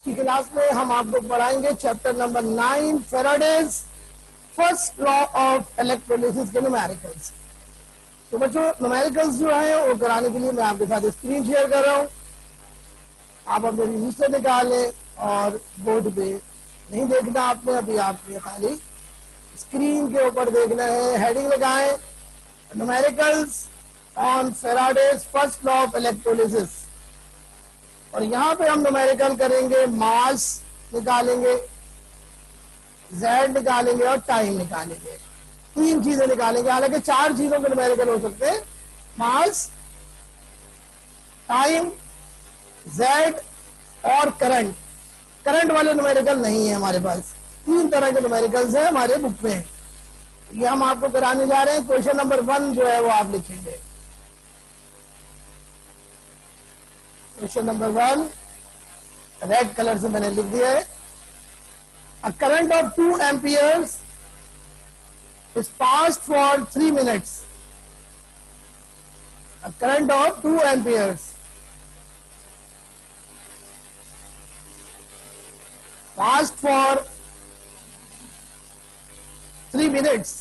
की क्लास में हम आपको पढ़ाएंगे chapter number 9 Faraday's first law of electrolysis के न्यूमेरिकल्स। तो बच्चों न्यूमेरिकल्स जो है वो कराने के लिए मैं आपके साथ स्क्रीन शेयर कर रहा हूँ। आप अपने रजिस्टर निकालें और बोर्ड पे नहीं देखना आपने, अभी आपने खाली स्क्रीन के ऊपर देखना है। हेडिंग लगाएं numericals on Faraday's first law of electrolysis. और यहाँ पे हम न्यूमेरिकल करेंगे, मास निकालेंगे, जेड निकालेंगे और टाइम निकालेंगे। तीन चीजें निकालेंगे, हालांकि चार चीजों के न्यूमेरिकल हो सकते हैं, मास, टाइम, जेड और करंट। करंट वाले न्यूमेरिकल नहीं है हमारे पास। तीन तरह के न्यूमेरिकल्स हैं हमारे बुक में, ये हम आपको कराने जा रहे हैं। क्वेश्चन नंबर 1 जो है वो आप लिखेंगे। क्वेश्चन नंबर 1 रेड कलर से मैंने लिख दिया है। A current of 2 amperes is passed for 3 minutes. A current of 2 amperes passed for 3 minutes.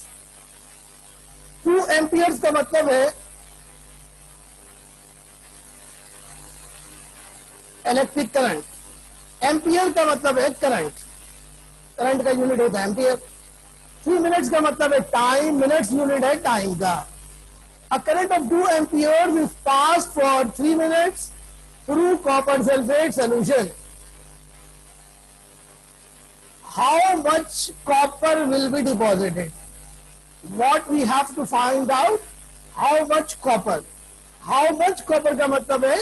2 amperes का मतलब है इलेक्ट्रिक करंट। एम्पियर का मतलब है करंट, करंट का यूनिट होता है एम्पियर। 3 मिनट्स का मतलब है टाइम, मिनट्स यूनिट है टाइम का। A current of 2 amperes is passed for 3 minutes through copper sulphate solution. How much copper will be deposited? What we have to find out, how much copper. How much copper का मतलब है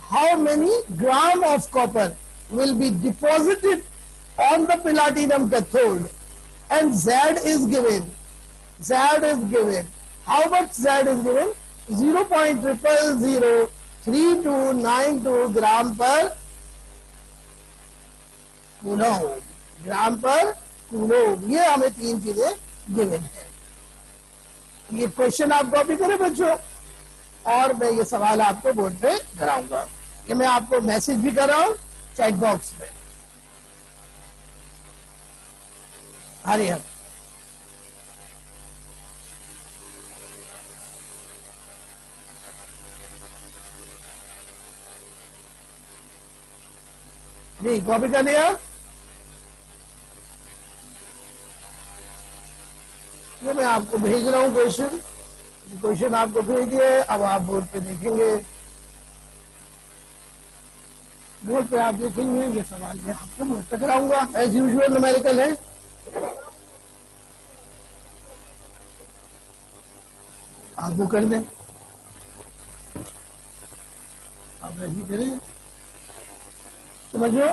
how many gram of copper will be deposited on the platinum cathode, and Z is given. Z is given. How much Z is given? 0.003292 gram per coulomb. Gram पर coulomb, ये हमें तीन चीजें given है। ये क्वेश्चन आप copy करें बच्चों, और मैं ये सवाल आपको बोर्ड पे कराऊंगा। ये मैं आपको मैसेज भी कर रहा हूं चैट बॉक्स में। हरी हर जी, कॉपी कर लिया। ये मैं आपको भेज रहा हूं क्वेश्चन। क्वेश्चन आपको भेज दिए, अब आप बोर्ड पे देखेंगे। बोर्ड पे आप देखेंगे ये सवाल मैं आपको बोर्ड पे कराऊंगा। एज यूजुअल न्यूमेरिकल है। आप वो कर दें, आप ऐसी करें। समझो,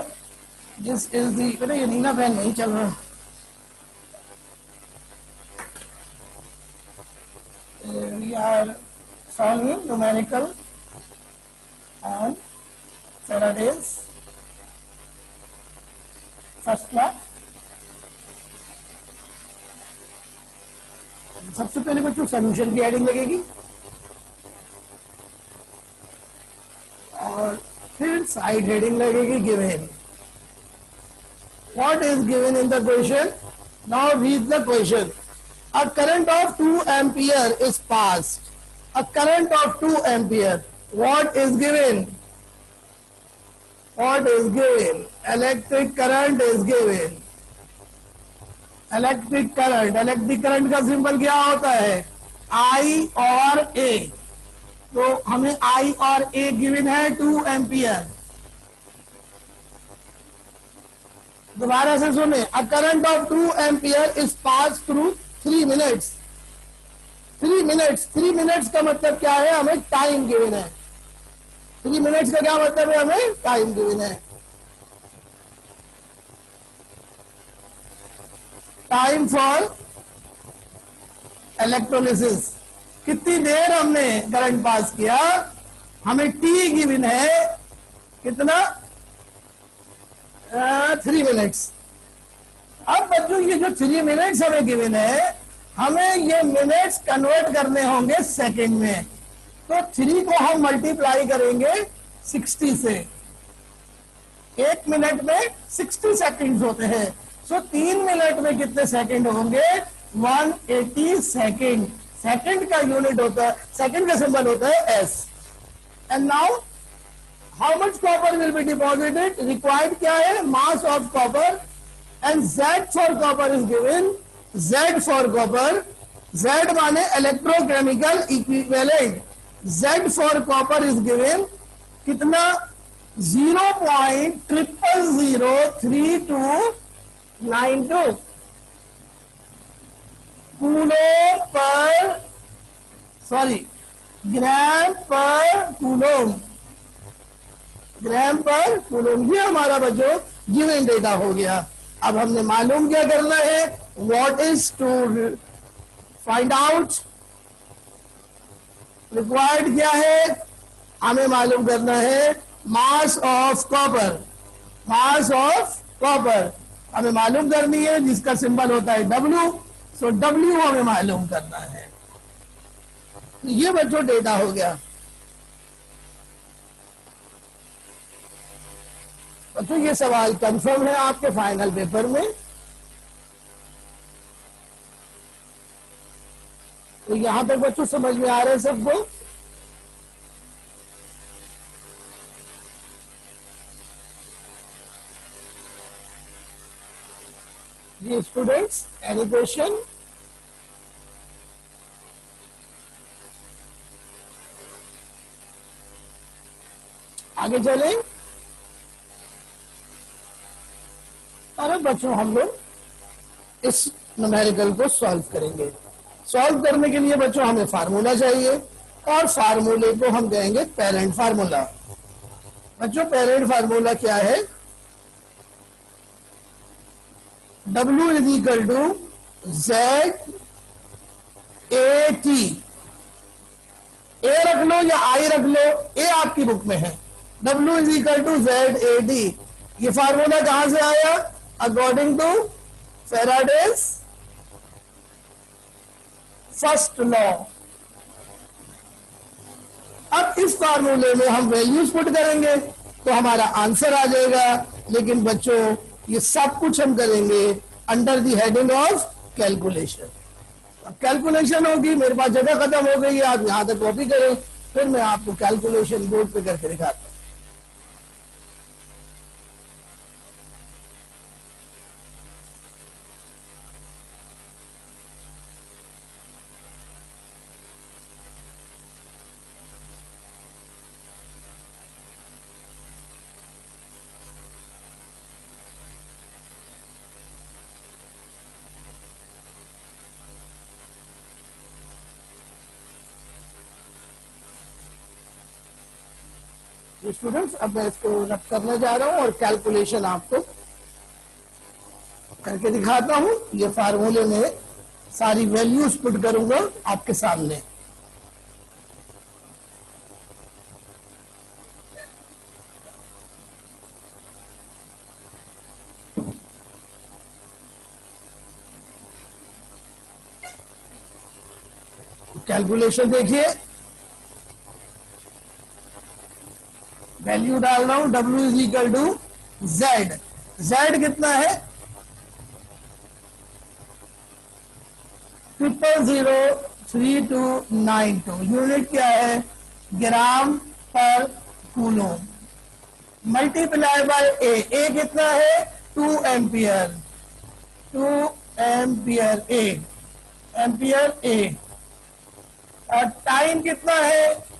दिस इज दी, ये नीला पेन नहीं चल रहा। We are solving numerical on Faraday's first law। सबसे पहले बच्चों सॉल्यूशन की हेडिंग लगेगी और फिर साइड हेडिंग लगेगी given. What is given in the question? Now read the question. A current of 2 ampere is passed. A current of 2 ampere. What is given? What is given? Electric current is given. Electric current. Electric current का symbol क्या होता है? I और A। तो हमें I और A given है 2 ampere। दोबारा से सुने, a current of 2 ampere is passed through 3 minutes। 3 minutes, 3 minutes का मतलब क्या है? हमें टाइम गिवन है। 3 minutes का क्या मतलब है? हमें टाइम गिवन है। टाइम फॉर इलेक्ट्रोलिसिस, कितनी देर हमने करंट पास किया, हमें टी गिवन है कितना? 3 minutes। अब बच्चों ये जो 3 मिनट्स हमें गिवन है, हमें ये मिनट्स कन्वर्ट करने होंगे सेकंड में। तो 3 को हम मल्टीप्लाई करेंगे 60 से। 1 मिनट में 60 सेकंड्स होते हैं। सो 3 मिनट में कितने सेकंड होंगे? 180 सेकंड। सेकंड का यूनिट होता है, सेकंड का सिंबल होता है S. And now how much copper will be deposited? Required क्या है? Mass of copper. And Z for copper is given. Z for copper, Z माने electrochemical equivalent. Z for copper is given कितना? 0.003292 coulomb पर, sorry, ग्राम per coulomb, ग्राम per coulomb. ये हमारा बच्चों given data हो गया। अब हमने मालूम क्या करना है? What is to find out, required क्या है? हमें मालूम करना है mass of copper. Mass of copper हमें मालूम करनी है, जिसका सिंबल होता है W। सो W हमें मालूम करना है। ये बच्चों डेटा हो गया। बच्चों ये सवाल कंफर्म है आपके फाइनल पेपर में। तो यहां तक बच्चों समझ में आ रहे हैं सबको? जी स्टूडेंट्स, एनी क्वेश्चन? आगे चलें। अरे बच्चों हम लोग इस न्यूमेरिकल को सॉल्व करेंगे। सॉल्व करने के लिए बच्चों हमें फार्मूला चाहिए, और फार्मूले को हम कहेंगे पेरेंट फार्मूला। बच्चों पेरेंट फार्मूला क्या है? W is equal to Z A T। A रख लो या आई रख लो, ए आपकी बुक में है। W is equal to Z A T। ये फार्मूला कहां से आया? According to Faraday's first law. अब इस फार्मूले में हम वैल्यूज पुट करेंगे तो हमारा आंसर आ जाएगा। लेकिन बच्चों ये सब कुछ हम करेंगे under the heading of calculation. अब कैलकुलेशन होगी, मेरे पास जगह खत्म हो गई है, आप यहां तक कॉपी करें, फिर मैं आपको कैलकुलेशन बोर्ड पे करके दिखाता हूं। स्टूडेंट्स अब मैं इसको रब करने जा रहा हूं और कैलकुलेशन आपको करके दिखाता हूं। ये फार्मूले में सारी वैल्यूज पुट करूंगा आपके सामने। कैलकुलेशन देखिए, वैल्यू डाल रहा हूं W is equal to Z। Z कितना है? 0.003292। यूनिट क्या है? ग्राम पर कूलोम। मल्टीप्लाई बाय ए। ए कितना है? 2 एम्पियर। 2 एम्पियर ए, एम्पियर ए। और टाइम कितना है?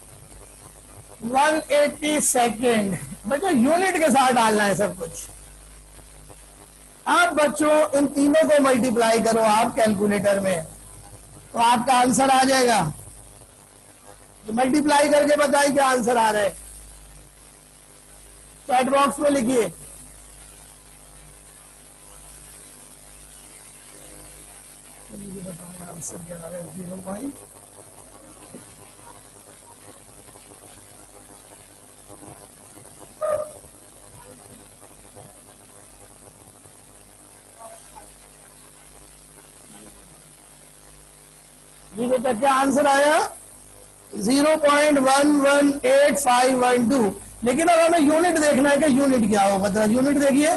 180 सेकेंड। बच्चों यूनिट के साथ डालना है सब कुछ। आप बच्चों इन तीनों को मल्टीप्लाई करो आप कैलकुलेटर में, तो आपका आंसर आ जाएगा। तो मल्टीप्लाई करके बताइए क्या आंसर आ रहा है। चैट बॉक्स में लिखिए। आंसर क्या आ रहा है? 0. जी बेटा क्या आंसर आया? 0.118512। लेकिन अब हमें यूनिट देखना है कि यूनिट क्या हो। मतलब यूनिट देखिए,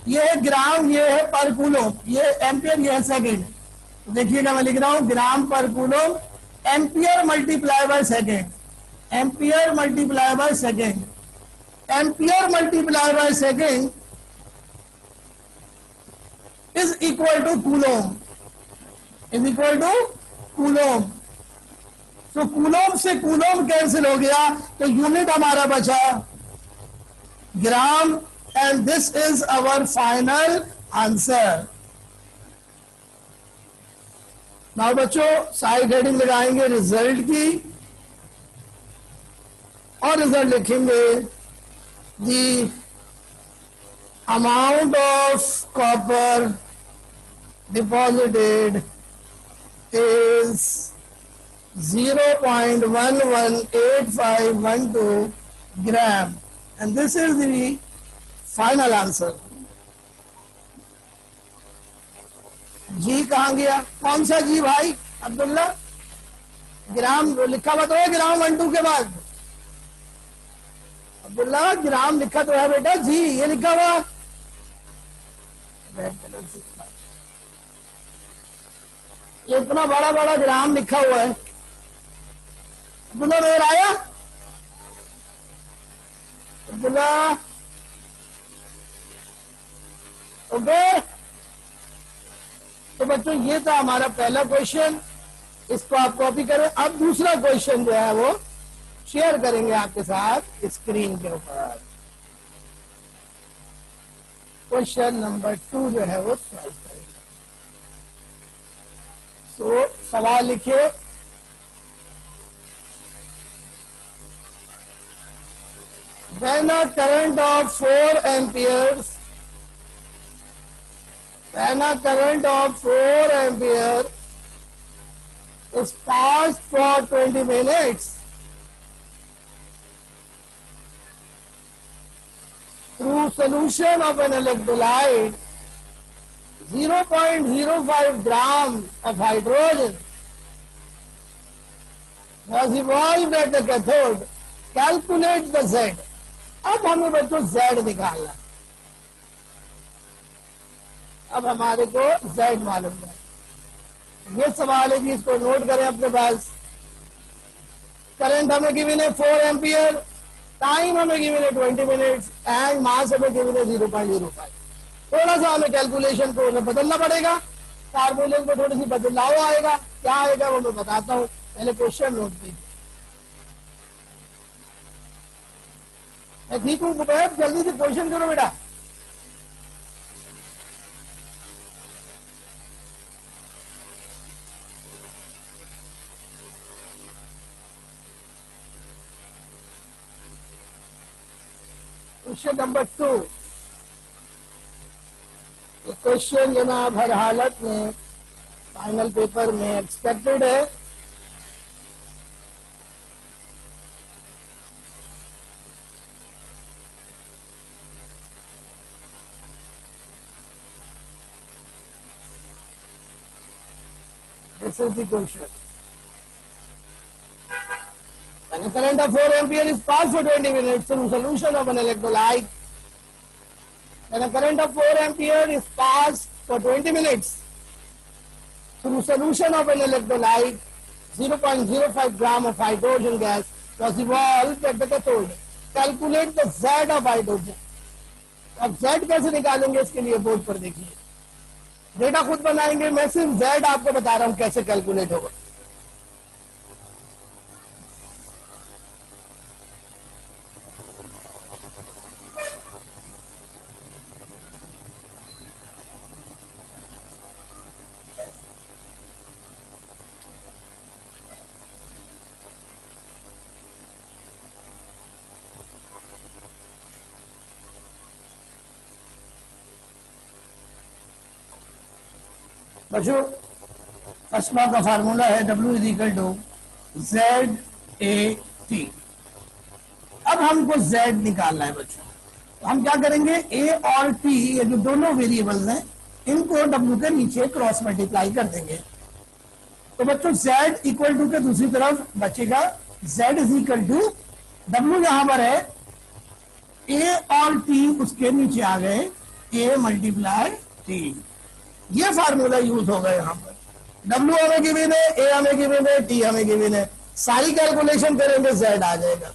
ये है ग्राम, ये है पर कूलोम, ये एम्पियर, ये है सेकेंड। तो देखिएगा मैं लिख रहा हूं gram per coulomb, ampere multiply by second, ampere multiply by second, ampere multiply by second is equal to coulomb, is equal to coulomb. तो कूलोम से कूलोम कैंसिल हो गया, तो यूनिट हमारा बचा gram, and this is our final answer. Now बच्चों side heading लगाएंगे result की, और रिजल्ट लिखेंगे the amount of copper deposited is 0.118512 gram, and this is the final answer. जी कहाँ गया, कौन सा जी भाई अब्दुल्ला? ग्राम लिखा हुआ तो है ग्राम 12 के बाद। अब्दुल्ला ग्राम लिखा तो है बेटा, जी ये लिखा हुआ। ये इतना बड़ा बड़ा ग्राम लिखा हुआ है। अब्दुल्ला नजर आया? अब्दुल्ला ओके। तो बच्चों ये था हमारा पहला क्वेश्चन, इसको आप कॉपी करें। अब दूसरा क्वेश्चन जो है वो शेयर करेंगे आपके साथ स्क्रीन के ऊपर। क्वेश्चन नंबर 2 जो है वो सॉल्व करेंगे। तो सवाल लिखिए, when a current of 4 amperes, when a current of 4 ampere is passed for 20 minutes through solution of an electrolyte 0.05 gram of hydrogen was evolved at the cathode. Calculate the Z. अब हमें बच्चों Z निकालना। अब हमारे को Z मालूम है। ये सवाल है कि इसको नोट करें अपने पास। करंट हमें गिवन है 4 एम्पियर, टाइम हमें गिवन है 20 मिनट्स, एंड मास हमें गिवन है 0.05। थोड़ा सा हमें कैलकुलेशन को बदलना पड़ेगा, फार्मूले में थोड़ी सी बदलाव आएगा। क्या आएगा वो मैं बताता हूँ, पहले क्वेश्चन नोट कीजिए। मैं ठीक हूँ मुबैब, जल्दी से क्वेश्चन करो बेटा। Question number 2। क्वेश्चन जनाब हर हालत में फाइनल पेपर में एक्सपेक्टेड है। This is the question. When a current of 4 ampere is passed for 20 minutes through solution of an electrolyte, when a current of 4 ampere is passed for 20 minutes through solution of an electrolyte, 0.05 gram of hydrogen gas was evolved at the cathode. Calculate the Z of hydrogen. अब Z कैसे निकालेंगे, इसके लिए board पर देखिए। Data खुद बनाएंगे, मैं सिर्फ Z आपको बता रहा हूं कैसे कैलकुलेट होगा। बच्चों फर्स्ट लॉ का फार्मूला है W is equal to ZAT। अब हमको Z निकालना है बच्चों, तो हम क्या करेंगे, A और T ये जो दोनों वेरिएबल्स हैं इनको W के नीचे क्रॉस मल्टीप्लाई कर देंगे। तो बच्चों Z इक्वल टू के दूसरी तरफ बचेगा Z is equal to W, यहां पर है ए और टी उसके नीचे आ गए, ए मल्टीप्लाई टी। ये फार्मूला यूज होगा यहां पर। डब्ल्यू हमें गिवन है, ए हमें गिवन है, टी हमें गिवन है, सारी कैलकुलेशन करेंगे जेड आ जाएगा।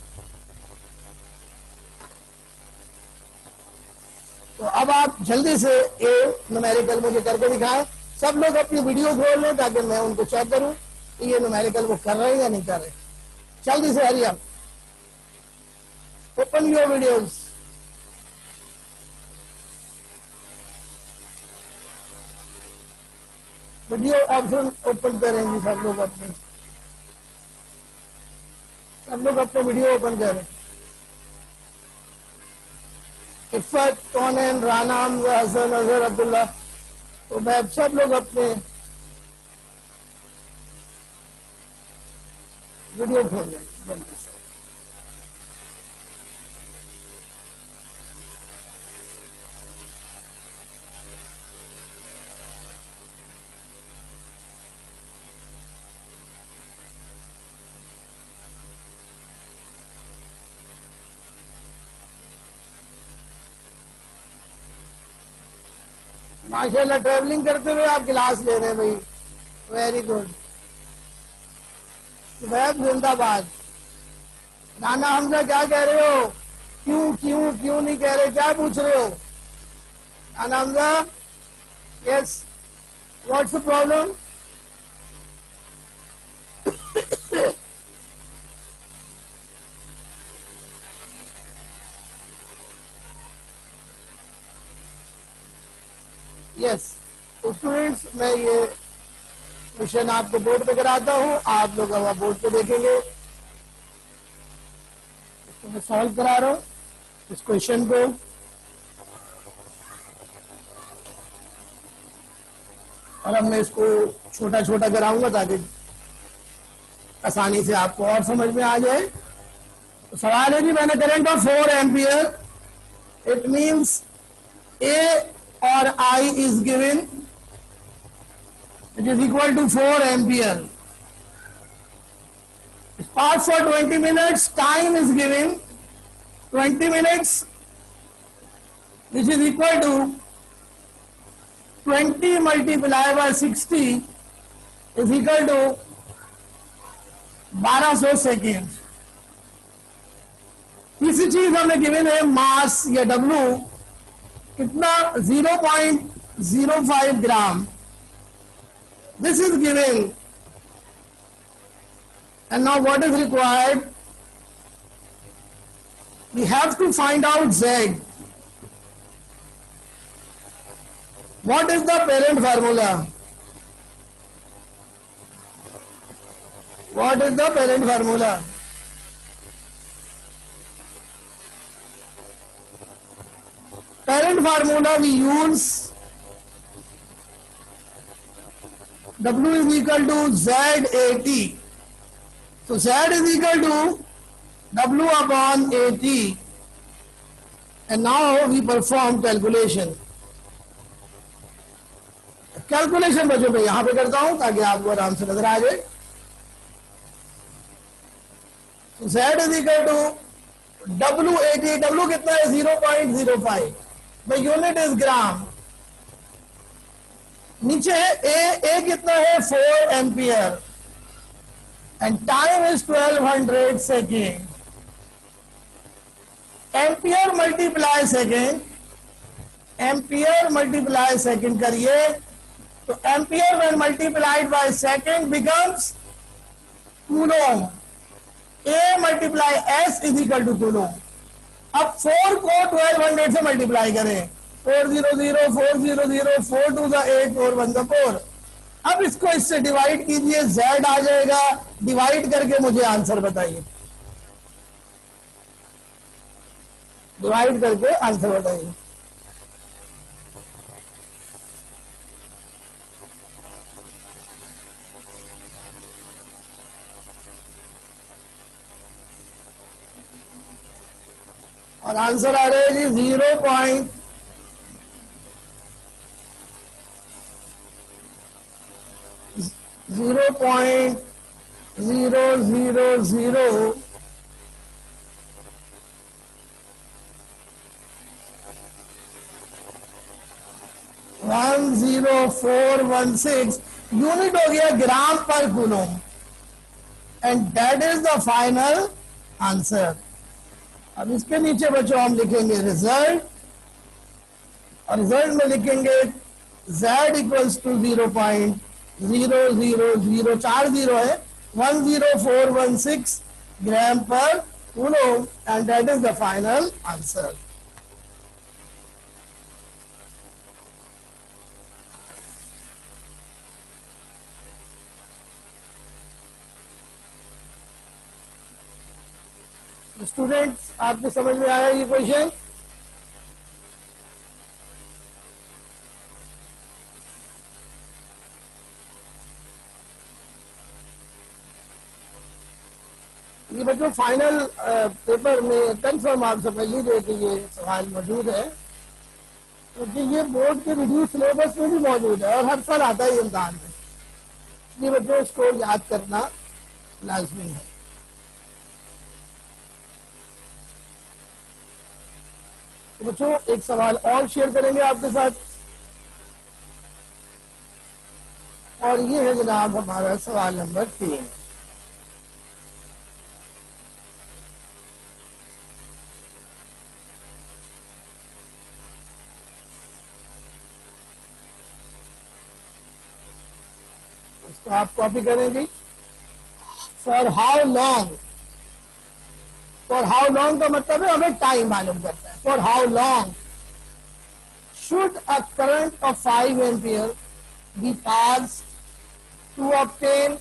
तो अब आप जल्दी से ए न्यूमेरिकल मुझे करके दिखाएं। सब लोग अपनी वीडियो खोल लें ताकि मैं उनको चेक करूं कि ये न्यूमेरिकल वो कर रहे हैं या नहीं कर रहे। जल्दी से हरी आप open your videos. Video option open करेंगे सब लोग अपने, सब लोग अपने वीडियो ओपन करें। इफ़त, कौनैन, राना, हमजा, हसन, अजहर, अब्दुल्ला, तो मैं सब लोग अपने वीडियो खोल लें जल्दी से। माशाल्लाह ट्रैवलिंग करते हुए आप क्लास ले रहे हैं भाई, वेरी गुड। वैब जिंदाबाद। नाना हमजा क्या कह रहे हो? क्यों क्यों क्यों नहीं कह रहे, क्या पूछ रहे हो नाना Hamza? Yes, what's the problem? Yes, तो स्टूडेंट्स मैं ये क्वेश्चन आपको बोर्ड पे कराता हूँ, आप लोग अब बोर्ड पे देखेंगे। इसको मैं सॉल्व करा रहा हूँ इस क्वेश्चन को। और अब मैं इसको छोटा छोटा कराऊंगा ताकि आसानी से आपको और समझ में आ जाए। तो सवाल है कि मैंने current of 4 ampere, it means A or I is given, it is equal to 4 ampere. It passed for 20 minutes, time is given 20 minutes, which is equal to 20 multiplied by 60 is equal to 1200 second. तीसरी चीज हमें given है मास या W, कितना? 0.05 ग्राम। This is given, and now what is required? We have to find out Z. What is the parent formula? What is the parent formula? Parent formula we use W is equal to ZAT. So Z is equal to W upon AT. And now we perform calculation. Calculation बच्चों पे यहाँ पे करता हूँ ताकि आपको आराम से नजर आ जाए। So Z is equal to WAT. W कितना है? 0.05. The unit is ग्राम। नीचे है ए कितना है? 4 ampere and time is 1200 second. Ampere multiply second, ampere multiply second करिए तो ampere when multiplied by second becomes coulomb. A multiply S is equal to coulomb. अब 4 को 1200 से मल्टीप्लाई करें, 400 400 4 टू द 8 4 1 द 4। अब इसको इससे डिवाइड कीजिए, Z आ जाएगा। डिवाइड करके मुझे आंसर बताइए, डिवाइड करके आंसर बताइए। और आंसर आ रहा है जी 0.0000 10416 यूनिट हो गया ग्राम पर coulomb, and that is the final answer. अब इसके नीचे बच्चों हम लिखेंगे रिजल्ट, और रिजल्ट में लिखेंगे z इक्वल्स टू 0.00040 है 10416 ग्राम पर coulomb, and that is the final answer. Students, आपको समझ में आया ये क्वेश्चन? ये बच्चों फाइनल पेपर में कंफर्म आप समझ लीजिए कि ये सवाल मौजूद है, क्योंकि तो ये बोर्ड के रिव्यू सिलेबस में भी मौजूद है और हर साल आता है इम्तिहान में। ये बच्चों इसको याद करना लाजमी है। तो बच्चों एक सवाल और शेयर करेंगे आपके साथ, और ये है जनाब हमारा सवाल नंबर 3। इसको आप कॉपी करेंगे। For how long, for how long का मतलब है हमें टाइम मालूम करता है। For how long should a current of 5 ampere be pass to obtain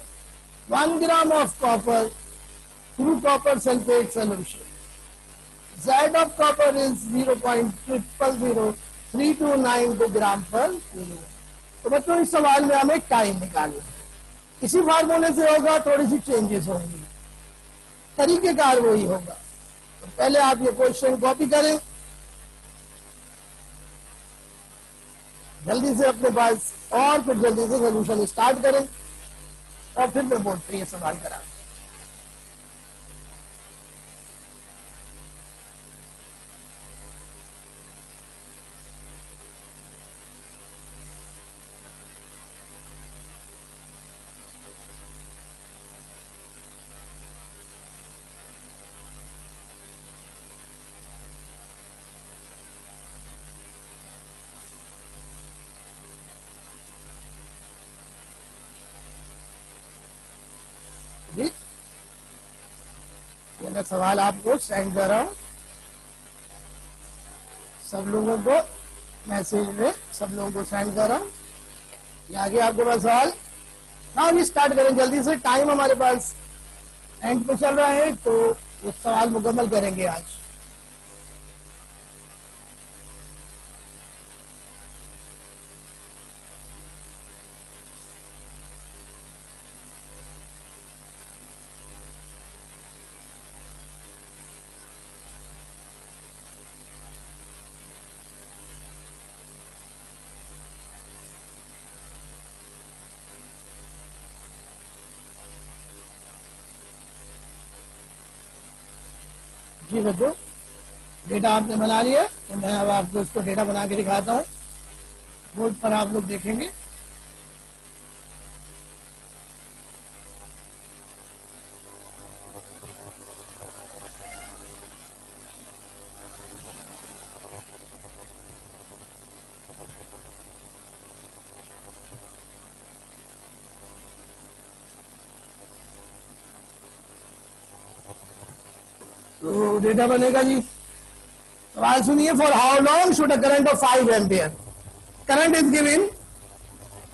1 gram of copper through copper sulphate solution. Z of copper is 0.000329 gram पर coulomb. तो बच्चों इस सवाल में हमें टाइम निकालना है। इसी फार्मूले से होगा, थोड़ी सी चेंजेस होंगी, तरीकेकार वही होगा। तो पहले आप ये क्वेश्चन कॉपी करें जल्दी से अपने पास, और फिर जल्दी से सोल्यूशन स्टार्ट करें, और फिर मैं बोर्ड पे ये सवाल करा। मैं सवाल आपको सेंड कर रहा हूं, सब लोगों को मैसेज में, सब लोगों को सेंड कर रहा हूं। ये आगे आपके पास सवाल। हाँ, भी स्टार्ट करें जल्दी से, टाइम हमारे पास एंड पे चल रहा है, तो ये सवाल मुकम्मल करेंगे आज। जी बच्चों, डेटा आपने बना लिया, तो मैं अब आपको इसको डेटा बना के दिखाता हूँ। बोर्ड पर आप लोग देखेंगे। तो डेटा बनेगा जी। सवाल सुनिए, for how long should a current of 5 ampere, current is given,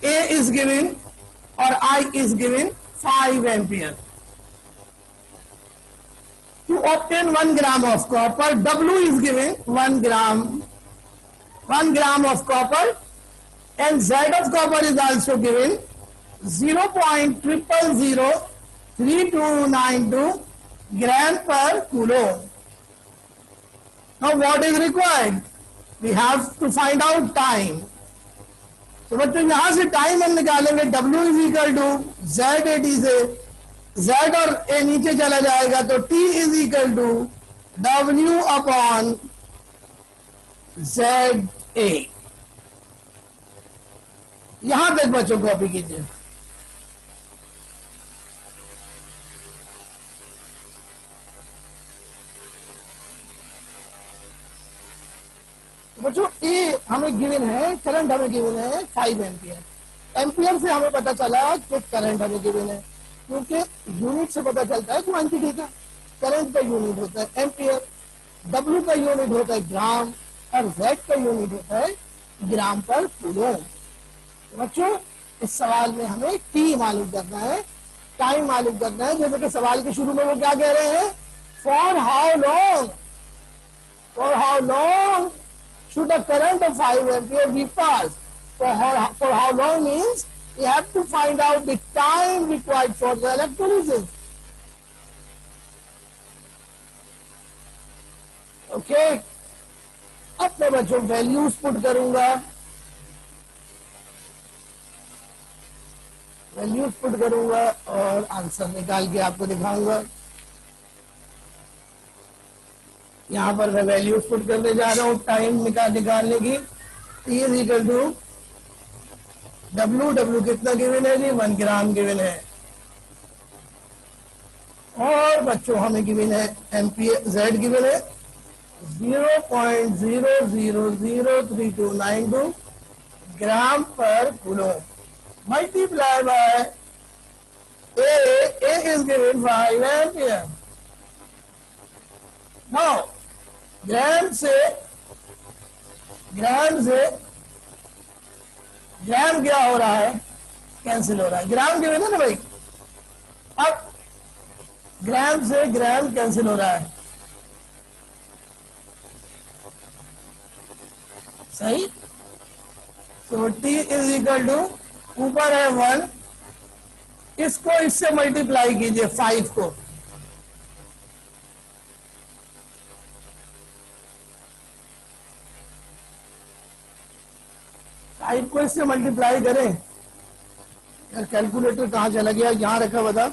A is given और I is given 5 ampere. To obtain 1 gram of copper, W is given 1 gram of copper, and Z of copper is also given 0.000329 gram per coulomb. Now what is required? We have to find out time. तो बच्चों यहां से time हम निकालेंगे। W is equal to Z A D से, Z और A नीचे चला जाएगा, तो T is equal to W upon Z A। यहां तक बच्चों कॉपी कीजिए। बच्चों ये हमें गिवन है, करंट हमें गिवन है 5 एम्पियर। एम्पियर से हमें पता चला कि करंट हमें गिवन है, क्योंकि यूनिट से पता चलता है क्वांटिटी का। करंट का यूनिट होता है एम्पियर, डब्ल्यू का यूनिट होता है ग्राम, और जेड का यूनिट होता है ग्राम पर कूलम। बच्चों इस सवाल में हमें टी मालूम करना है, टाइम मालूम करना है। जैसे कि सवाल के शुरू में वो क्या कह रहे हैं, for how long, for how long should a current of 5 ampere be passed? For how long means you have to find out the time required for the electrolysis. Okay. अब मैं बच्चों वैल्यूज पुट करूंगा, values put करूंगा और answer निकाल के आपको दिखाऊंगा। यहां पर मैं वैल्यूज पुट करने जा रहा हूं टाइम निकालने की। T is equal to W, W कितना गिवन है जी, 1 ग्राम गिवन है। और बच्चों हमें गिवन है एम्पियर, जेड गिवन है 0.000392 ग्राम पर coulomb, multiply by A is given 5 ampere. Now gram से ग्राम क्या हो रहा है, कैंसिल हो रहा है। ग्राम गिवन है ना भाई, अब ग्राम से ग्राम कैंसिल हो रहा है, सही। तो T इज इक्वल टू, ऊपर है 1, इसको इससे मल्टीप्लाई कीजिए 5 को, को इससे मल्टीप्लाई करें। यार कैलकुलेटर कहां चला गया, यहां रखा हुआ था।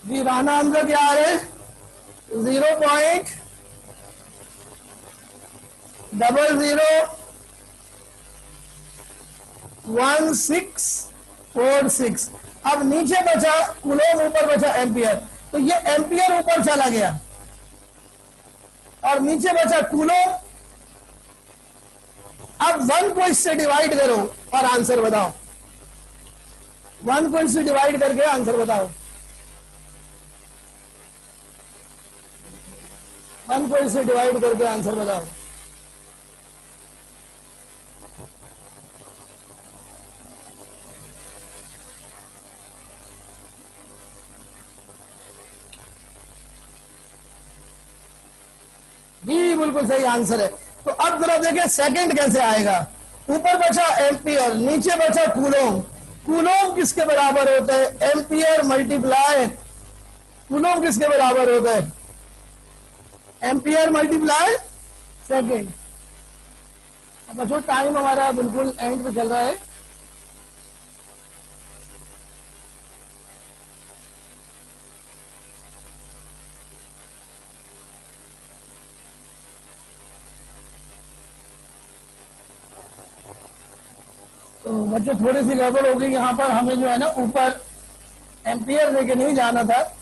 जी राना आंसर क्या आ रहे, 0.001646। अब नीचे बचा कूलम, ऊपर बचा एम्पियर, तो ये एम्पियर ऊपर चला गया और नीचे बचा कूलम। अब 1 को इससे डिवाइड करो और आंसर बताओ। 1 को इससे डिवाइड करके आंसर बताओ। 1 को इससे डिवाइड करके आंसर बताओ। जी बिल्कुल सही आंसर है। तो अब जरा देखिए सेकंड कैसे आएगा। ऊपर बचा एम्पियर, नीचे बचा कूलम। कूलम किसके बराबर होता है, एम्पियर मल्टीप्लाई कूलम किसके बराबर होता है, एम्पियर मल्टीप्लाई सेकंड। अब बच्चों टाइम हमारा बिल्कुल एंड पे चल रहा है। तो बच्चों थोड़ी सी गड़बड़ हो गई यहाँ पर। हमें जो है ना ऊपर एम्पियर लेके नहीं जाना था,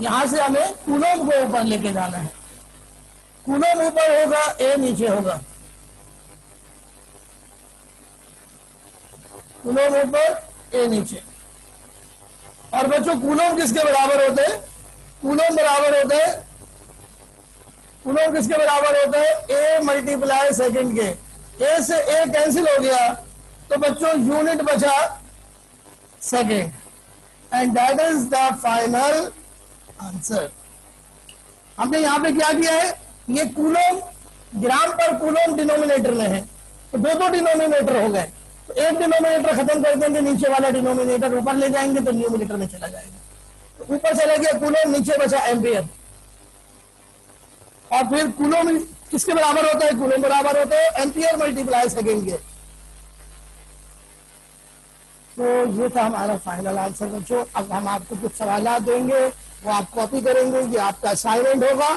यहां से हमें कूलम को ऊपर लेके जाना है। कूलम ऊपर होगा, ए नीचे होगा। कूलम ऊपर, ए नीचे। और बच्चों कूलम किसके बराबर होते हैं, कूलम बराबर होता है, कूलम किसके बराबर होता है, ए मल्टीप्लाई सेकंड के। ए से ए कैंसिल हो गया तो बच्चों यूनिट बचा second, and that is the final answer. हमने यहां पे क्या किया है, ये कूलम ग्राम पर कूलम डिनोमिनेटर में है, तो दो डिनोमिनेटर हो गए। तो एक डिनोमिनेटर खत्म कर देंगे, नीचे वाला डिनोमिनेटर ऊपर ले जाएंगे तो न्यूमिनेटर में चला जाएगा। तो ऊपर चला गया कूलम, नीचे बचा एम्पियर। और फिर कूलम किसके बराबर होता है, कूलम बराबर होता है एम्पियर मल्टीप्लाई सेकेंड के। तो ये था हमारा फाइनल आंसर बच्चों। अब हम आपको कुछ सवाल देंगे, वो आप कॉपी करेंगे, ये आपका असाइनमेंट होगा।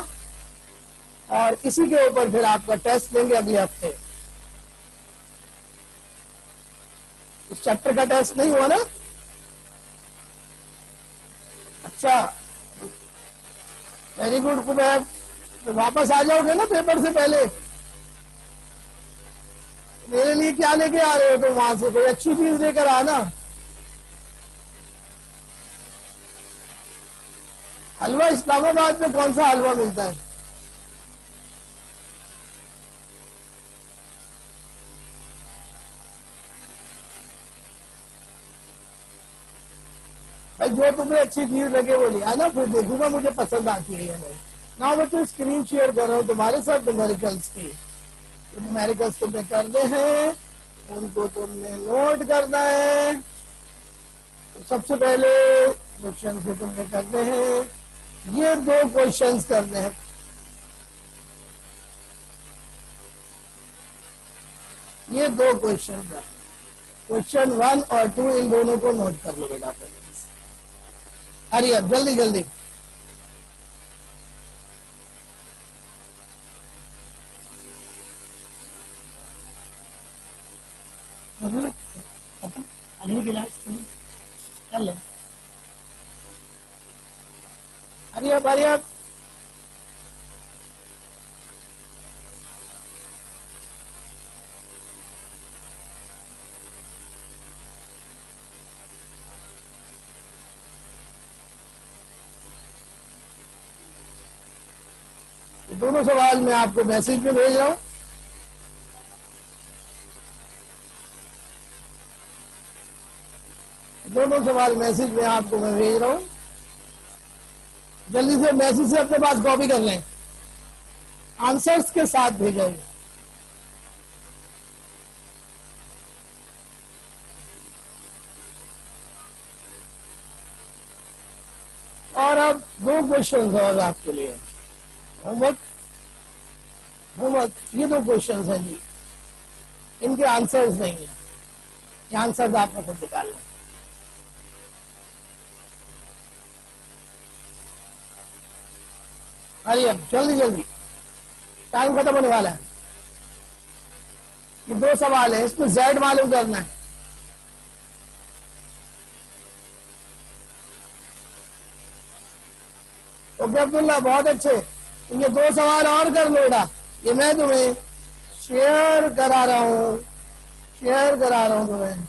और इसी के ऊपर फिर आपका टेस्ट लेंगे अगले हफ्ते। इस चैप्टर का टेस्ट नहीं हुआ ना? अच्छा, वेरी गुड कुबैर। तो वापस आ जाओगे ना पेपर से पहले? मेरे लिए क्या लेके आ रहे हो तुम वहां से? कोई अच्छी चीज लेकर आना। हलवा इस्लामाबाद में कौन सा हलवा मिलता है? भाई जो तुम्हें अच्छी चीज लगे वो लिया ना, फिर देखूंगा मुझे पसंद आती है या नहीं। ना बच्चों स्क्रीन शेयर कर रहा हूँ तुम्हारे साथ न्यूमेरिकल्स की। न्यूमेरिकल्स तुम्हें करने हैं, उनको तुमने नोट करना है। तो सबसे पहले क्वेश्चन को तुमने करने हैं, ये दो क्वेश्चंस करने हैं। ये दो क्वेश्चन है, क्वेश्चन 1 और 2, इन दोनों को नोट कर लो बेटा। अरे अब जल्दी जल्दी। अगली क्लास चल अरे अब दोनों सवाल मैं आपको मैसेज में भेज रहा हूं। दोनों सवाल मैसेज में आपको मैं भेज रहा हूं। जल्दी से मैसेज से अपने पास कॉपी कर लें, आंसर्स के साथ भेजेंगे। और अब दो क्वेश्चन और आपके लिए होमवर्क। ये दो क्वेश्चन हैं जी, इनके आंसर्स नहीं है, ये आंसर्स आपको खुद निकालना। अरे अब जल्दी जल्दी, टाइम खत्म होने वाला है। ये दो सवाल है, इसमें जेड मालूम करना है। ओके अब्दुल्ला, बहुत अच्छे। तो ये दो सवाल और कर लो बेटा, ये मैं तुम्हें शेयर करा रहा हूं, तुम्हें।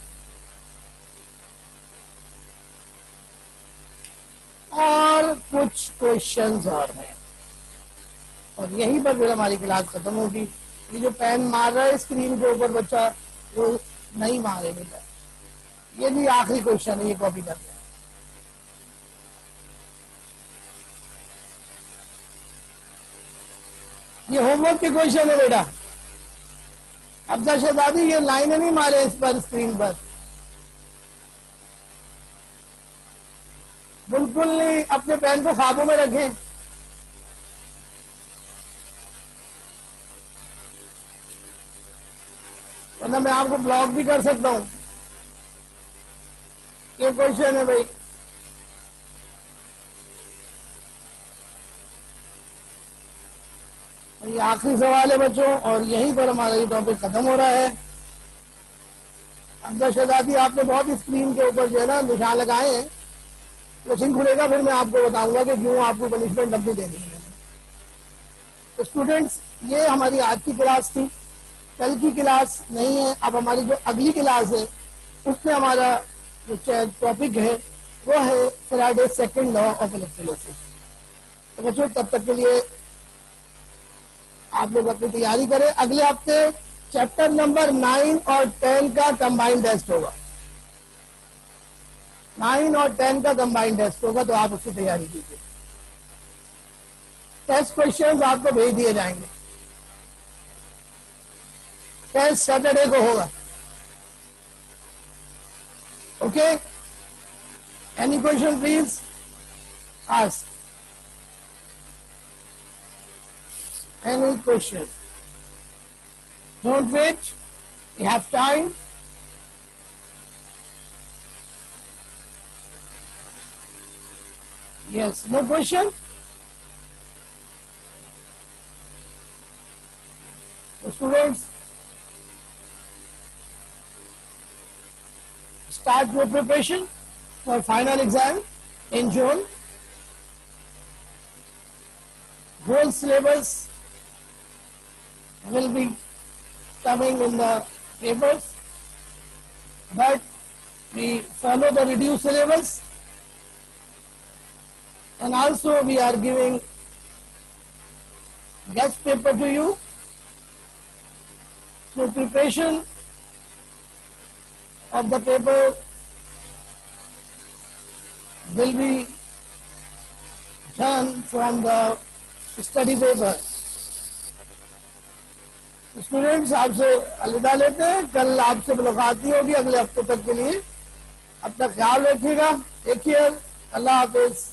और कुछ क्वेश्चंस और हैं, और यहीं पर फिर हमारी क्लास खत्म होगी। ये जो पेन मार रहा है स्क्रीन के ऊपर बच्चा, वो नहीं मारे बेटा। ये भी आखिरी क्वेश्चन है, ये कॉपी करते हैं। ये होमवर्क के क्वेश्चन है बेटा। अब्दा शहजादी, ये लाइनें नहीं मारे इस पर स्क्रीन पर, बिल्कुल नहीं। अपने पेन को खाबों में रखें। वरना मैं आपको ब्लॉक भी कर सकता हूं। ये क्वेश्चन है भाई, ये आखिरी सवाल है बच्चों, और यहीं पर हमारा ये टॉपिक खत्म हो रहा है। अब्दा शहजादी, आपने बहुत स्क्रीन के ऊपर जो है ना निशान लगाए हैं। क्वेश्चन खुलेगा फिर मैं आपको बताऊंगा कि क्यों आपको पनिशमेंट अब भी देनी है। तो स्टूडेंट्स, ये हमारी आज की क्लास थी। कल की क्लास नहीं है, अब हमारी जो अगली क्लास है उसमें हमारा जो टॉपिक है वो है Faraday second law of electrolysis. तो बच्चों, तब तक के लिए आप लोग अपनी तैयारी करें। अगले हफ्ते चैप्टर नंबर 9 और 10 का कंबाइंड टेस्ट होगा। 9 और 10 का कंबाइंड टेस्ट होगा, तो आप उसकी तैयारी कीजिए। टेस्ट क्वेश्चंस आपको भेज दिए जाएंगे। टेस्ट सैटरडे को होगा। Okay, any question please ask. Any question? Don't wait. You have time. Yes, no question? Students, start your preparation for final exam in June. Whole syllabus will be coming in the papers, but we follow the reduced syllabus, and also we are giving guest paper to you. So preparation of the paper will be done from the study paper. Students, आपसे अलविदा लेते हैं। कल आपसे मुलाकात नहीं होगी अगले हफ्ते तक के लिए। अपना ख्याल रखिएगा। Take care. अल्लाह हाफिज।